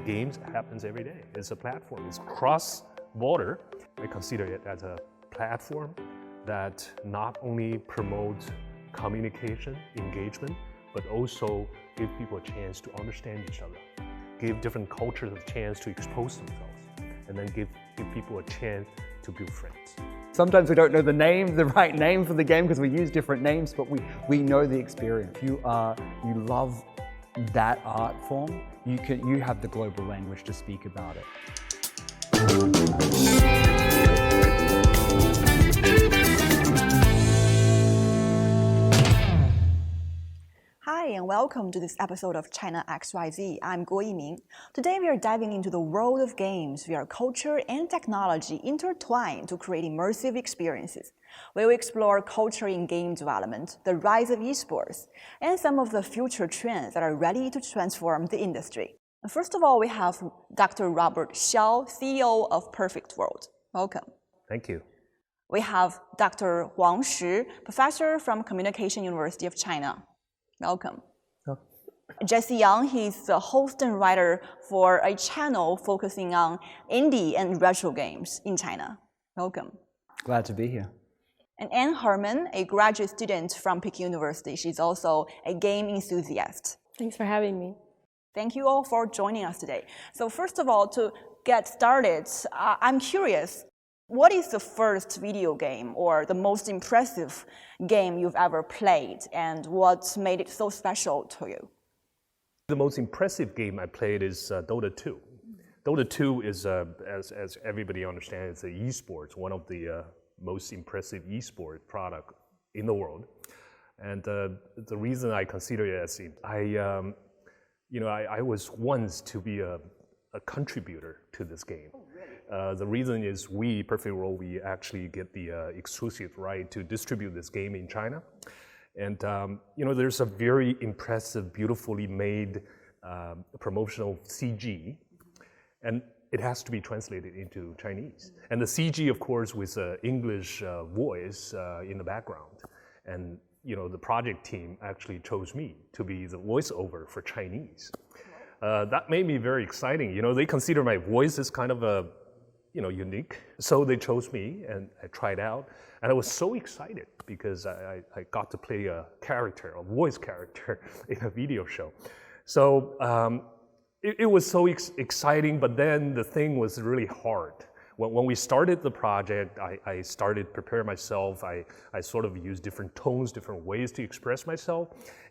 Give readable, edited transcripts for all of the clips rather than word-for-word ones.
games happens every day. It's a platform. It's cross-border. I consider it as a platform that not only promotes communication, engagement, but also give people a chance to understand each other, give different cultures a chance to expose themselves, and then give people a chance to build friends. Sometimes we don't know the right name for the game because we use different names, but we know the experience. You love that art form, you have the global language to speak about it. Hi and welcome to this episode of China XYZ. I'm Guo Yiming. Today we are diving into the world of games where culture and technology intertwine to create immersive experiences. We will explore culture in game development, the rise of esports, and some of the future trends that are ready to transform the industry. First of all, we have Dr. Robert Xiao, CEO of Perfect World. Welcome. Thank you. We have Dr. Huang Shi, professor from Communication University of China. Welcome. Jesse Yang, he's the host and writer for a channel focusing on indie and retro games in China. Welcome. Glad to be here. And Anne Herman, a graduate student from Peking University. She's also a game enthusiast. Thanks for having me. Thank you all for joining us today. So first of all, to get started, I'm curious, what is the first video game or the most impressive game you've ever played, and what made it so special to you? The most impressive game I played is Dota 2. Dota 2 is, as everybody understands, it's esports, one of the most impressive esport product in the world. And the reason I consider it as I was once to be a contributor to this game. The reason is Perfect World, we actually get the exclusive right to distribute this game in China. And there's a very impressive, beautifully made promotional CG, and it has to be translated into Chinese. And the CG, of course, with English voice in the background. And the project team actually chose me to be the voiceover for Chinese. That made me very exciting. They consider my voice as kind of a unique. So they chose me and I tried out. And I was so excited because I got to play a voice character in a video show. So it was so exciting, but then the thing was really hard. When we started the project, I started preparing myself. I sort of used different tones, different ways to express myself.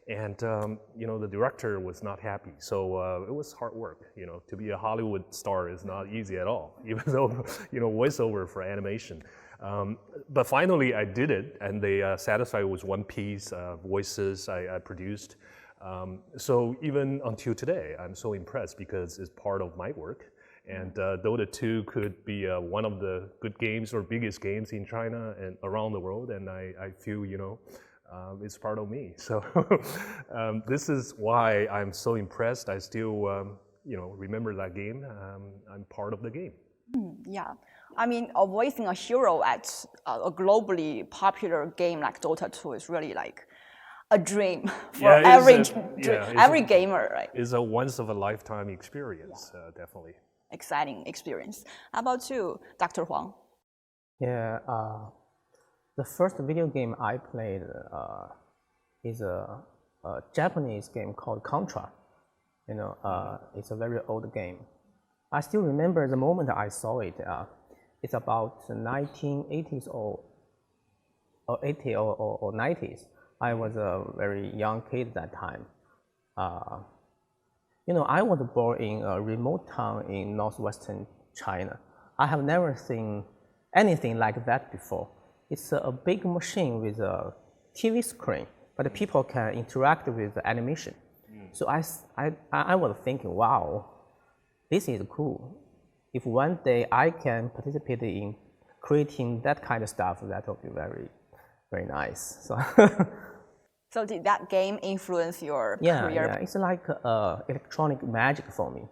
And the director was not happy. So it was hard work. To be a Hollywood star is not easy at all, even though, voiceover for animation. But finally I did it, and they satisfied with one piece, voices I produced. So even until today, I'm so impressed because it's part of my work. And Dota 2 could be one of the good games or biggest games in China and around the world. And I feel, it's part of me. So this is why I'm so impressed. I still, remember that game. I'm part of the game. Yeah. I mean, voicing a hero at a globally popular game like Dota 2 is really like a dream for every gamer, right? It's a once of a lifetime experience, definitely. Exciting experience. How about you, Dr. Huang? Yeah, the first video game I played is a Japanese game called Contra. It's a very old game. I still remember the moment I saw it. It's about 1980s or 80 or 90s. I was a very young kid at that time. I was born in a remote town in northwestern China. I have never seen anything like that before. It's a big machine with a TV screen, but people can interact with the animation. So I was thinking, wow, this is cool. If one day I can participate in creating that kind of stuff, that would be very, very nice. So did that game influence your career? Yeah, it's like electronic magic for me.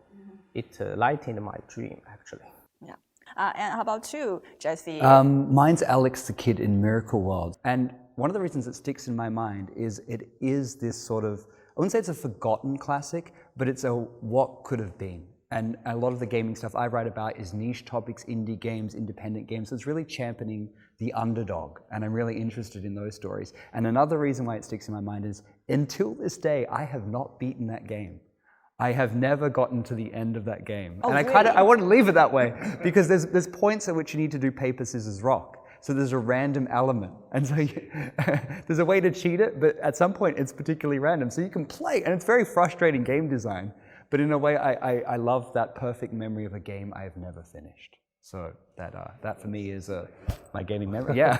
It lightened my dream, actually. Yeah. And how about you, Jesse? Mine's Alex the Kid in Miracle World. And one of the reasons it sticks in my mind is it is this sort of, I wouldn't say it's a forgotten classic, but it's a what could have been. And a lot of the gaming stuff I write about is niche topics, indie games, independent games. So it's really championing the underdog. And I'm really interested in those stories. And another reason why it sticks in my mind is until this day, I have not beaten that game. I have never gotten to the end of that game. Oh, and really? I want to leave it that way because there's points at which you need to do paper, scissors, rock. So there's a random element. And so there's a way to cheat it, but at some point it's particularly random. So you can play, and it's very frustrating game design. But in a way, I love that perfect memory of a game I have never finished. So that for me is my gaming memory. Yeah.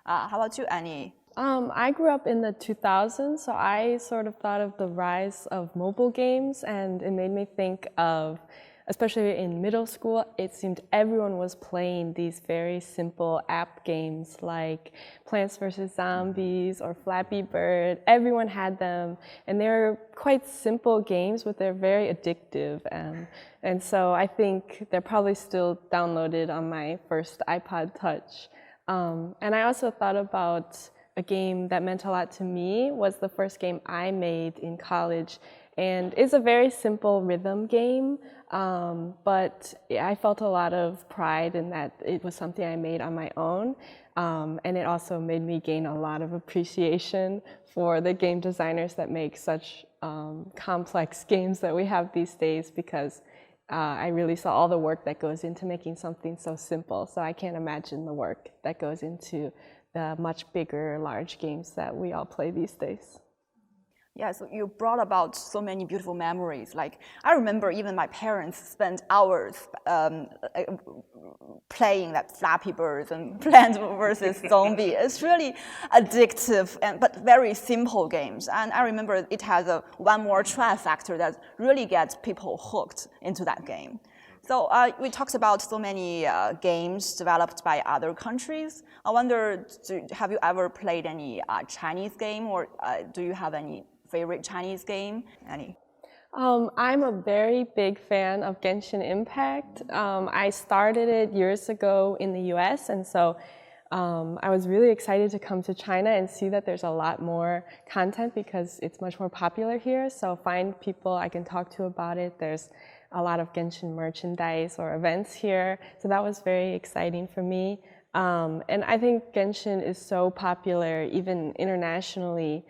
How about you, Annie? I grew up in the 2000s, so I sort of thought of the rise of mobile games, and it made me think of, especially in middle school, it seemed everyone was playing these very simple app games like Plants vs. Zombies or Flappy Bird. Everyone had them, and they're quite simple games, but they're very addictive. And so I think they're probably still downloaded on my first iPod Touch. And I also thought about a game that meant a lot to me was the first game I made in college. And it's a very simple rhythm game, but I felt a lot of pride in that it was something I made on my own. And it also made me gain a lot of appreciation for the game designers that make such complex games that we have these days, because I really saw all the work that goes into making something so simple. So I can't imagine the work that goes into the much bigger, large games that we all play these days. Yeah, so you brought about so many beautiful memories. Like, I remember even my parents spent hours playing like Flappy Birds and Plants vs. Zombie. It's really addictive, but very simple games. And I remember it has a one more try factor that really gets people hooked into that game. So we talked about so many games developed by other countries. I wonder, have you ever played any Chinese game, or do you have any favorite Chinese game? Annie? I'm a very big fan of Genshin Impact. I started it years ago in the US, and so I was really excited to come to China and see that there's a lot more content because it's much more popular here. So find people I can talk to about it. There's a lot of Genshin merchandise or events here. So that was very exciting for me. And I think Genshin is so popular even internationally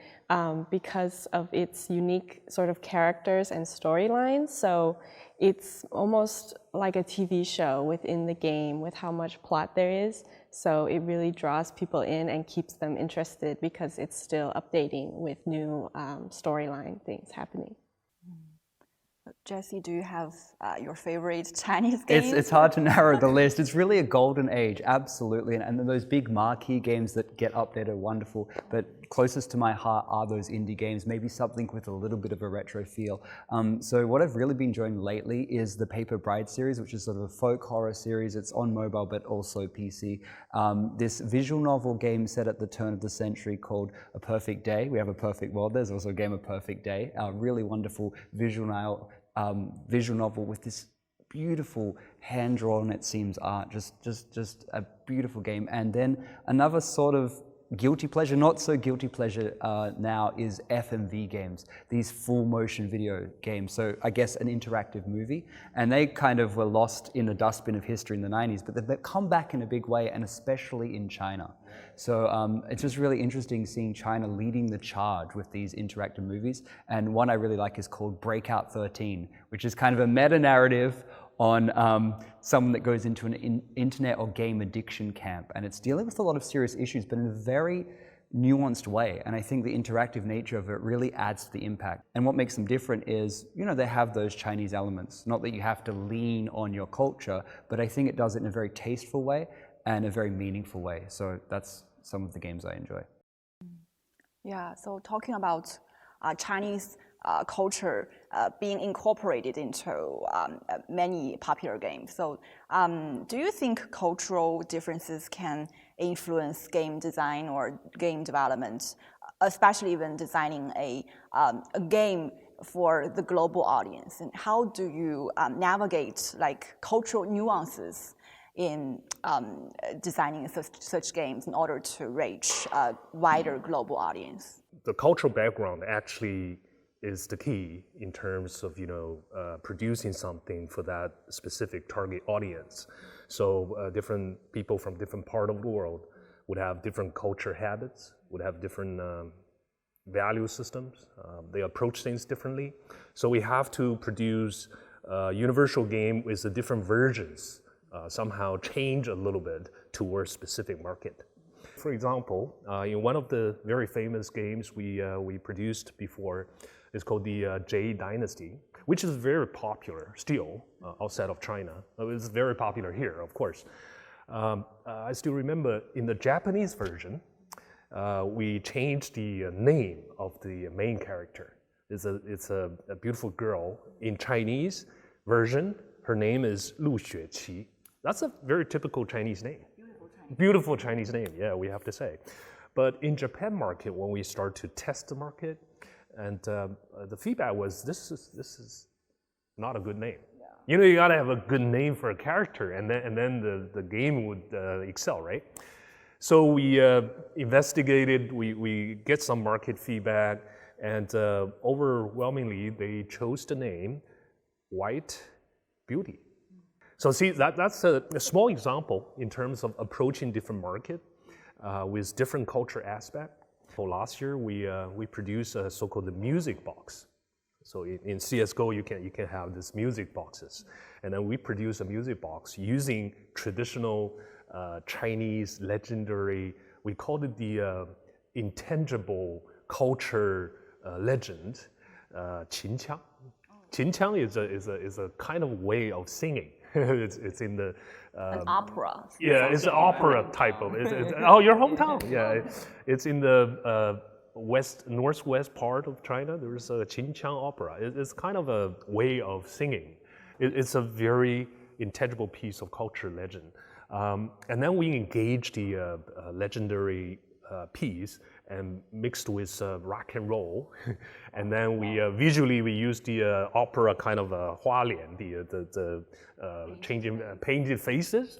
because of its unique sort of characters and storylines. So it's almost like a TV show within the game with how much plot there is. So it really draws people in and keeps them interested because it's still updating with new storyline things happening. Jessie, do you have your favorite Chinese game? It's hard to narrow the list. It's really a golden age, absolutely. And those big marquee games that get updated are wonderful. But closest to my heart are those indie games, maybe something with a little bit of a retro feel. So what I've really been enjoying lately is the Paper Bride series, which is sort of a folk horror series. It's on mobile, but also PC. This visual novel game set at the turn of the century called A Perfect Day. We have A Perfect World. There's also a game, A Perfect Day. Really wonderful visual novel with this beautiful hand-drawn, it seems, art, just a beautiful game. And then another sort of guilty pleasure, not so guilty pleasure now, is FMV games, these full motion video games. So I guess an interactive movie, and they kind of were lost in the dustbin of history in the 90s, but they've come back in a big way, and especially in China. So it's just really interesting seeing China leading the charge with these interactive movies. And one I really like is called Breakout 13, which is kind of a meta-narrative on someone that goes into an internet or game addiction camp. And it's dealing with a lot of serious issues, but in a very nuanced way. And I think the interactive nature of it really adds to the impact. And what makes them different is, you know, they have those Chinese elements. Not that you have to lean on your culture, but I think it does it in a very tasteful way and a very meaningful way. So that's some of the games I enjoy. Yeah, so talking about Chinese culture being incorporated into many popular games. So do you think cultural differences can influence game design or game development, especially when designing a game for the global audience? And how do you navigate like cultural nuances in designing such games in order to reach a wider global audience? The cultural background actually is the key in terms of producing something for that specific target audience. So different people from different part of the world would have different culture habits, would have different value systems. They approach things differently. So we have to produce a universal game with the different versions, somehow change a little bit towards specific market. For example, in one of the very famous games we produced before, it's called the Jade Dynasty, which is very popular still outside of China. It's very popular here, of course. I still remember in the Japanese version, we changed the name of the main character. It's a beautiful girl. In Chinese version, her name is Lu Xueqi. That's a very typical Chinese name. Beautiful Chinese name, yeah, we have to say. But in Japan market, when we start to test the market, and the feedback was, this is not a good name. Yeah. You gotta have a good name for a character, and then the game would excel, right? So we investigated, we get some market feedback, and overwhelmingly they chose the name White Beauty. So see, that's a small example in terms of approaching different market with different culture aspect. So last year we produced a so-called music box. So in CS:GO you can have these music boxes, and then we produce a music box using traditional Chinese legendary. We called it the intangible culture legend, qinqiang. Qinqiang is a kind of way of singing. it's in the an opera. Yeah, it's an opera type of. Oh, your hometown. Yeah, it's in the northwest part of China. There's a Qinqiang opera. It's kind of a way of singing. It's a very intangible piece of culture legend. And then we engaged the legendary piece and mixed with rock and roll, and then we visually we used the opera kind of hualian, the changing painted faces,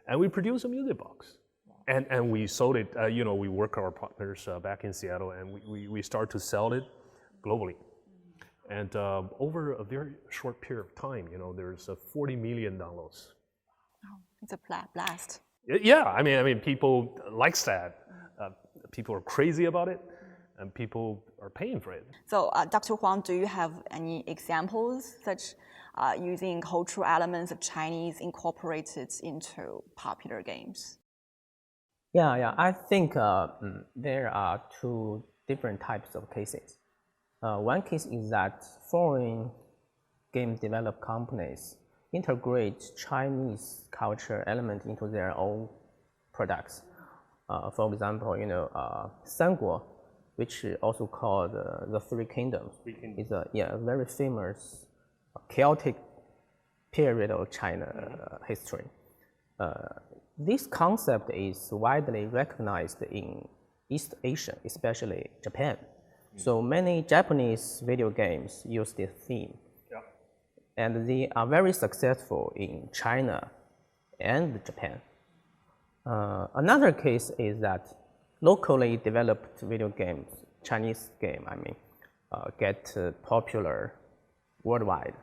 and we produced a music box, and we sold it. We work with our partners back in Seattle, and we start to sell it globally, and over a very short period of time, there's $40 million. Oh, it's a blast. Yeah, I mean, people likes that. People are crazy about it, and people are paying for it. So, Dr. Huang, do you have any examples such using cultural elements of Chinese incorporated into popular games? Yeah. I think there are two different types of cases. One case is that foreign game developed companies integrate Chinese culture element into their own products. For example, Sanguo, which is also called the Three Kingdoms, is a very famous chaotic period of China history. This concept is widely recognized in East Asia, especially Japan. So many Japanese video games use this theme. Yeah. And they are very successful in China and Japan. Another case is that locally developed video games, Chinese game, get popular worldwide.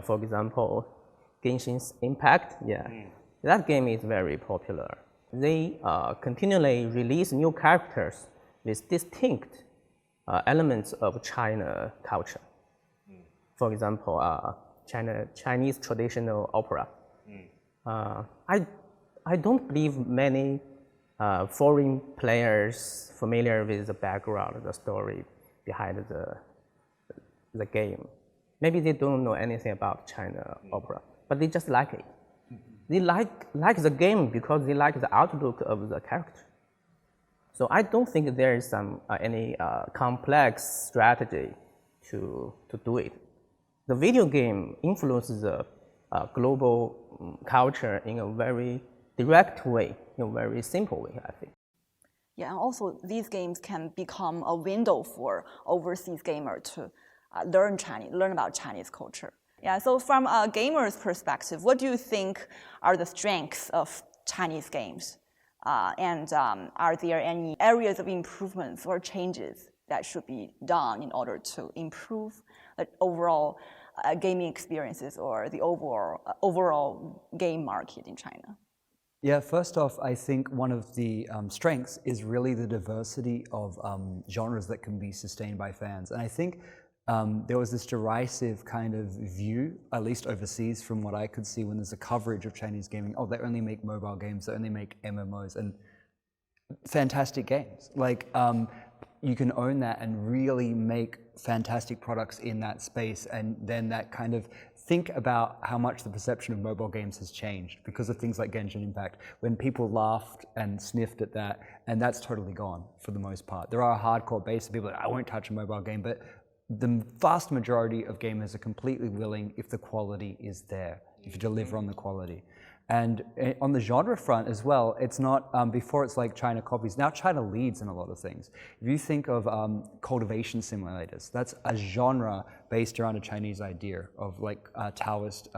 For example, Genshin Impact, that game is very popular. They continually release new characters with distinct elements of China culture. For example, Chinese traditional opera. I don't believe many foreign players familiar with the background, the story behind the game. Maybe they don't know anything about China opera, but they just like it. They like the game because they like the outlook of the character. So I don't think there is any complex strategy to do it. The video game influences the global culture in a very direct way, in a very simple way, I think. Yeah, and also these games can become a window for overseas gamers to learn about Chinese culture. Yeah, so from a gamer's perspective, what do you think are the strengths of Chinese games? And are there any areas of improvements or changes that should be done in order to improve the overall gaming experiences or the overall game market in China? Yeah, first off, I think one of the strengths is really the diversity of genres that can be sustained by fans. And I think there was this derisive kind of view, at least overseas from what I could see when there's a coverage of Chinese gaming, oh, they only make mobile games, they only make MMOs, and fantastic games. Like, you can own that and really make fantastic products in that space, and then that kind of think about how much the perception of mobile games has changed because of things like Genshin Impact, when people laughed and sniffed at that, and that's totally gone for the most part. There are a hardcore base of people that I won't touch a mobile game, but the vast majority of gamers are completely willing if the quality is there, if you deliver on the quality. And on the genre front as well, it's not, before it's like China copies, now China leads in a lot of things. If you think of cultivation simulators, that's a genre based around a Chinese idea of like Taoist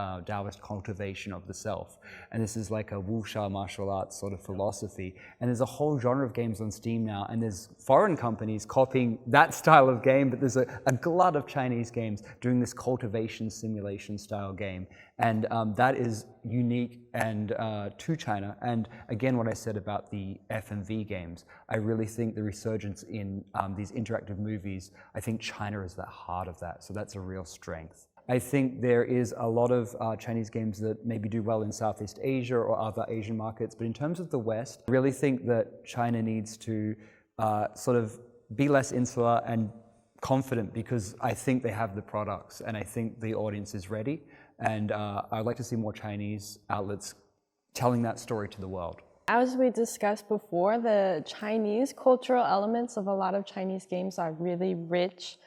cultivation of the self. And this is like a wuxia martial arts sort of philosophy. And there's a whole genre of games on Steam now, and there's foreign companies copying that style of game, but there's a glut of Chinese games doing this cultivation simulation style game. And that is unique and to China. And again, what I said about the FMV games, I really think the resurgence in these interactive movies, I think China is the heart of that. So that's a real strength. I think there is a lot of Chinese games that maybe do well in Southeast Asia or other Asian markets. But in terms of the West, I really think that China needs to sort of be less insular and confident, because I think they have the products and I think the audience is ready. And I'd like to see more Chinese outlets telling that story to the world. As we discussed before, the Chinese cultural elements of a lot of Chinese games are really rich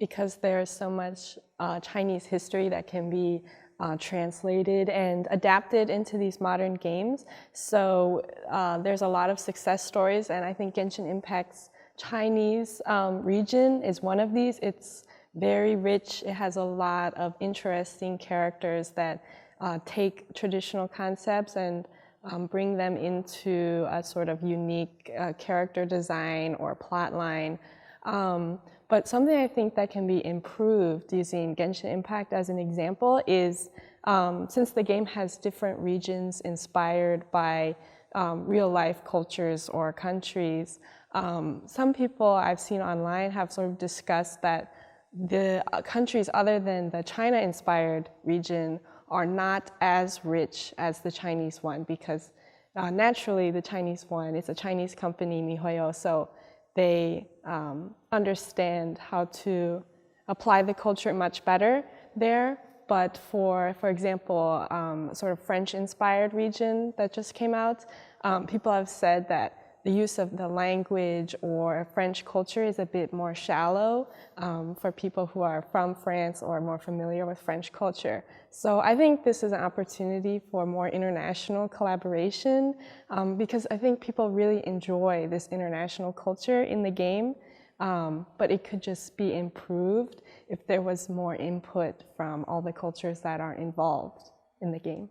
because there's so much Chinese history that can be translated and adapted into these modern games. So there's a lot of success stories, and I think Genshin Impact's Chinese region is one of these. It's very rich. It has a lot of interesting characters that take traditional concepts and bring them into a sort of unique character design or plot line. But something I think that can be improved using Genshin Impact as an example is, since the game has different regions inspired by real life cultures or countries, some people I've seen online have sort of discussed that the countries other than the China-inspired region are not as rich as the Chinese one, because naturally the Chinese one is a Chinese company, MiHoYo, so they understand how to apply the culture much better there. But for example, sort of French-inspired region that just came out, people have said that the use of the language or French culture is a bit more shallow for people who are from France or more familiar with French culture. So I think this is an opportunity for more international collaboration because I think people really enjoy this international culture in the game, but it could just be improved if there was more input from all the cultures that are involved in the game.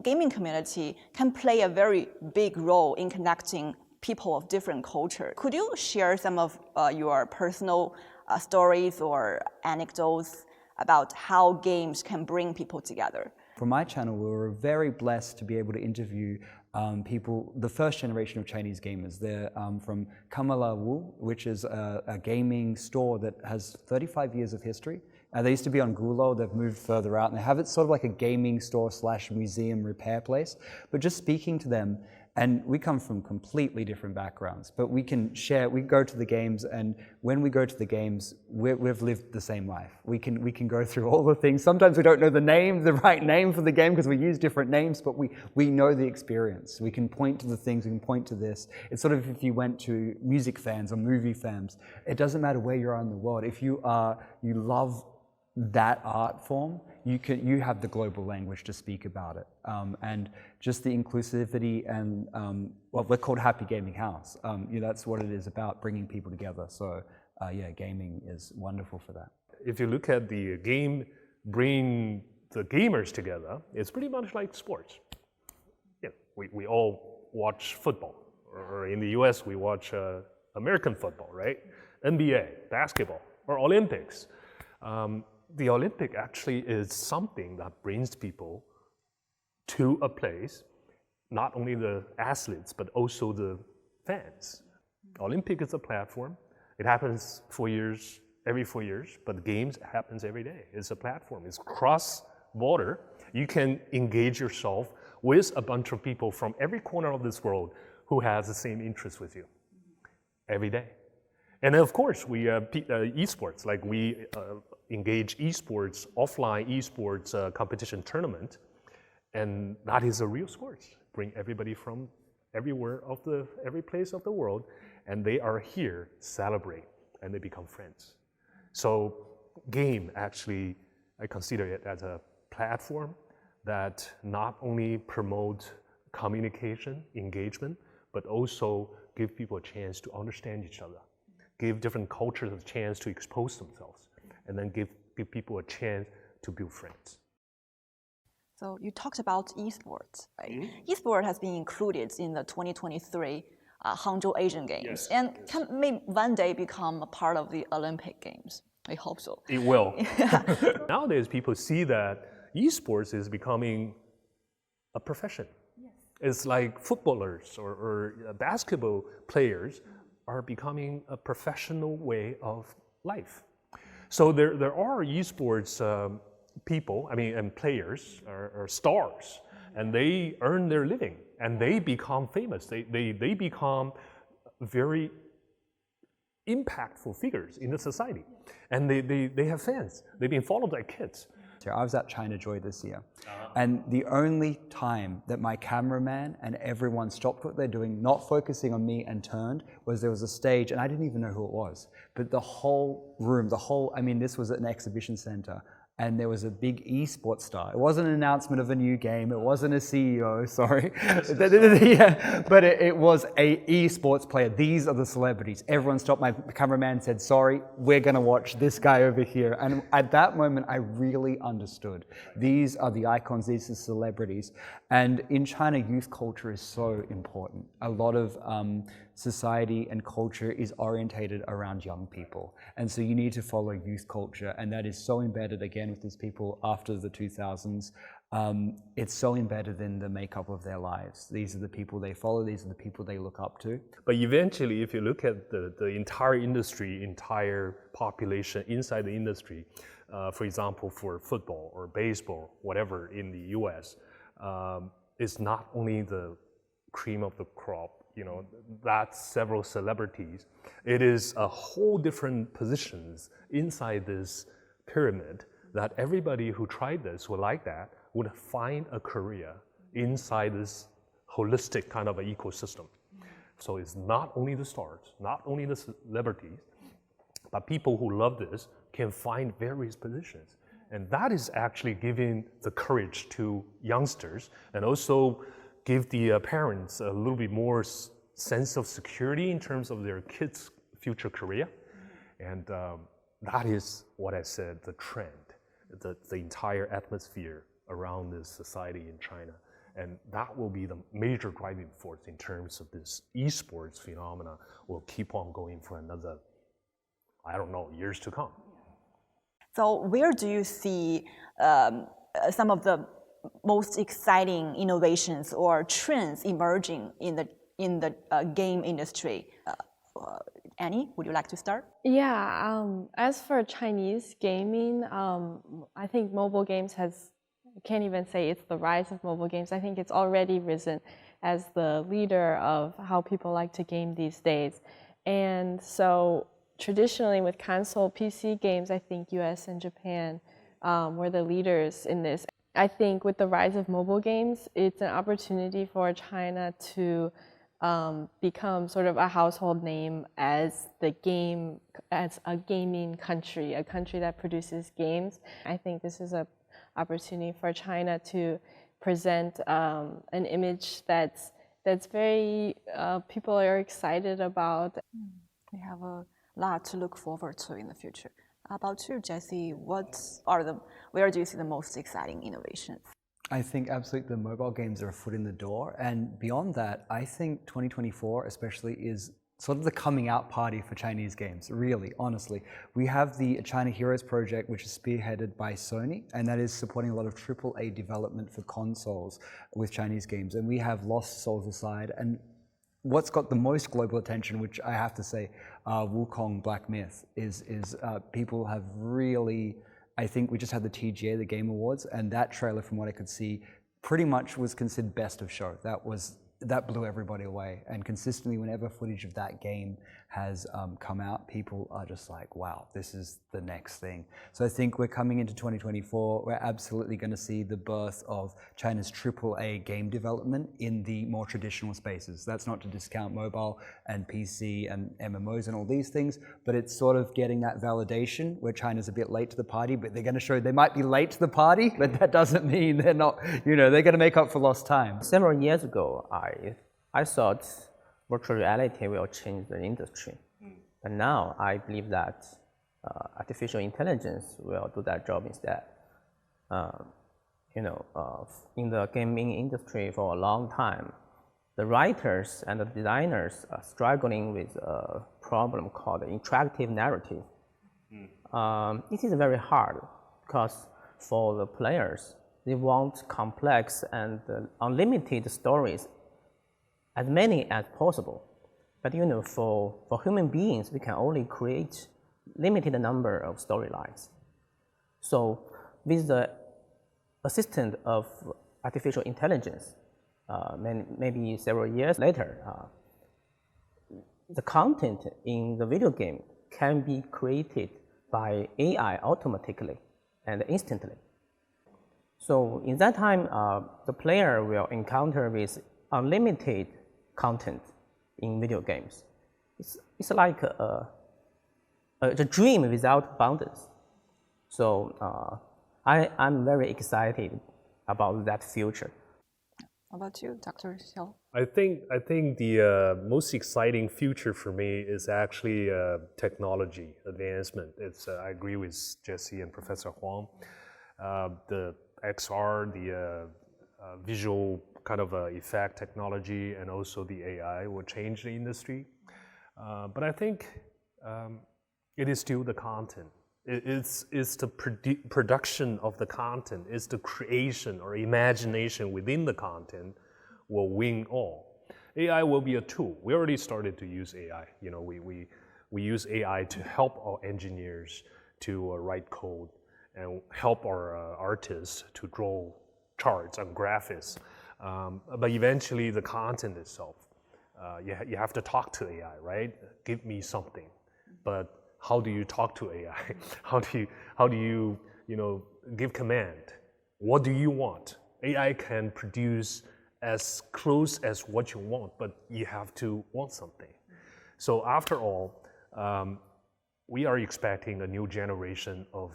Gaming community can play a very big role in connecting people of different culture. Could you share some of your personal stories or anecdotes about how games can bring people together? For my channel, we were very blessed to be able to interview people, the first generation of Chinese gamers. They're from Kamala Wu, which is a gaming store that has 35 years of history. They used to be on Gulo, they've moved further out, and they have it sort of like a gaming store / museum repair place. But just speaking to them, and we come from completely different backgrounds, but we can share, we go to the games, and when we go to the games, we've lived the same life. We can go through all the things. Sometimes we don't know the right name for the game because we use different names, but we know the experience. We can point to the things, we can point to this. It's sort of if you went to music fans or movie fans, it doesn't matter where you are in the world. If you love that art form, you have the global language to speak about it, and just the inclusivity and well, we're called Happy Gaming House. That's what it is about, bringing people together. So yeah, gaming is wonderful for that. If you look at the game bringing the gamers together, it's pretty much like sports. Yeah, we all watch football, or in the US we watch American football, right? NBA, basketball, or Olympics. The Olympic actually is something that brings people to a place, not only the athletes, but also the fans. Olympic is a platform. It happens every 4 years, but the games happens every day. It's a platform. It's cross-border. You can engage yourself with a bunch of people from every corner of this world who has the same interest with you every day. And then of course, we esports, like we engage esports, offline esports competition tournament, and that is a real sport. Bring everybody from every place of the world, and they are here, celebrate, and they become friends. So game actually, I consider it as a platform that not only promotes communication, engagement, but also give people a chance to understand each other, give different cultures a chance to expose themselves, and then give people a chance to build friends. So you talked about esports, right? Esport has been included in the 2023 Hangzhou Asian Games, and can maybe one day become a part of the Olympic Games. I hope so. It will. Nowadays, people see that esports is becoming a profession. It's like footballers or basketball players are becoming a professional way of life. So there are esports people, and players are stars, and they earn their living, and they become famous. They become very impactful figures in the society, and they have fans. They've been followed by kids. I was at China Joy this year, and the only time that my cameraman and everyone stopped what they're doing, not focusing on me, and turned, was there was a stage, and I didn't even know who it was, but the whole room, this was at an exhibition center, and there was a big esports star. It wasn't an announcement of a new game. It wasn't a CEO, sorry. But it was a esports player. These are the celebrities. Everyone stopped. My cameraman said, sorry, we're gonna watch this guy over here. And at that moment, I really understood. These are the icons, these are celebrities. And in China, youth culture is so important. A lot of society and culture is orientated around young people. And so you need to follow youth culture, and that is so embedded, again, with these people after the 2000s. It's so embedded in the makeup of their lives. These are the people they follow, these are the people they look up to. But eventually, if you look at the entire industry, entire population inside the industry, for example, for football or baseball, whatever in the US, it's not only the cream of the crop, that's several celebrities. It is a whole different positions inside this pyramid that everybody who tried this would find a career inside this holistic kind of an ecosystem. So it's not only the stars, not only the celebrities, but people who love this can find various positions. And that is actually giving the courage to youngsters, and also give the parents a little bit more sense of security in terms of their kids' future career. And that is what I said, the trend, the entire atmosphere around this society in China. And that will be the major driving force in terms of this esports phenomena will keep on going for another, years to come. So where do you see some of the most exciting innovations or trends emerging in the game industry? Annie, would you like to start? Yeah, as for Chinese gaming, I think mobile games I can't even say it's the rise of mobile games. I think it's already risen as the leader of how people like to game these days. And so traditionally with console PC games, I think US and Japan were the leaders in this. I think with the rise of mobile games, it's an opportunity for China to become sort of a household name as a gaming country, a country that produces games. I think this is an opportunity for China to present an image that's very people are excited about. We have a lot to look forward to in the future. How about you, Jesse? Where do you see the most exciting innovations? I think absolutely the mobile games are a foot in the door. And beyond that, I think 2024 especially is sort of the coming out party for Chinese games, really, honestly. We have the China Heroes project, which is spearheaded by Sony, and that is supporting a lot of AAA development for consoles with Chinese games. And we have Lost Souls aside, and what's got the most global attention, which I have to say, Wukong Black Myth, is people have really, I think we just had the TGA, the Game Awards, and that trailer, from what I could see, pretty much was considered best of show. That blew everybody away. And consistently, whenever footage of that game has come out, people are just like, wow, this is the next thing. So I think we're coming into 2024, we're absolutely going to see the birth of China's AAA game development in the more traditional spaces. That's not to discount mobile and PC and MMOs and all these things, but it's sort of getting that validation where China's a bit late to the party, but they're going to show they might be late to the party, but that doesn't mean they're not, they're going to make up for lost time. Several years ago, I thought virtual reality will change the industry. But now I believe that artificial intelligence will do that job instead. In the gaming industry for a long time, the writers and the designers are struggling with a problem called interactive narrative. It is very hard because for the players, they want complex and unlimited stories, as many as possible. But for human beings, we can only create limited number of storylines. So with the assistance of artificial intelligence, maybe several years later, the content in the video game can be created by AI automatically and instantly. So in that time, the player will encounter with unlimited content in video games. It's like a dream without boundaries. So I'm very excited about that future. How about you, Dr. Xiao? I think the most exciting future for me is actually technology advancement. I agree with Jesse and Professor Huang. The XR, the visual kind of effect technology, and also the AI will change the industry. But I think it is still the content. It's the production of the content, it's the creation or imagination within the content will win all. AI will be a tool. We already started to use AI. We use AI to help our engineers to write code and help our artists to draw charts and graphics. But eventually the content itself, you have to talk to AI, right? Give me something. But how do you talk to AI? How do you give command? What do you want? AI can produce as close as what you want, but you have to want something. So after all, we are expecting a new generation of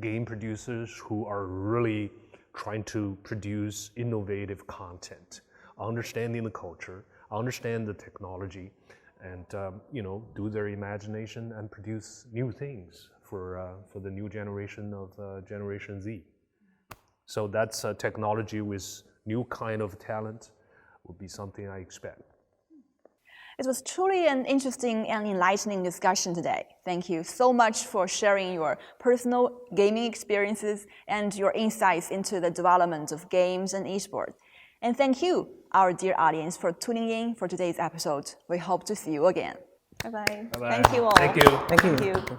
game producers who are really trying to produce innovative content, understanding the culture, understand the technology, and do their imagination and produce new things for the new generation of Generation Z. So that's technology with new kind of talent would be something I expect. It was truly an interesting and enlightening discussion today. Thank you so much for sharing your personal gaming experiences and your insights into the development of games and esports. And thank you, our dear audience, for tuning in for today's episode. We hope to see you again. Bye-bye. Bye-bye. Thank you all. Thank you. Thank you. Thank you.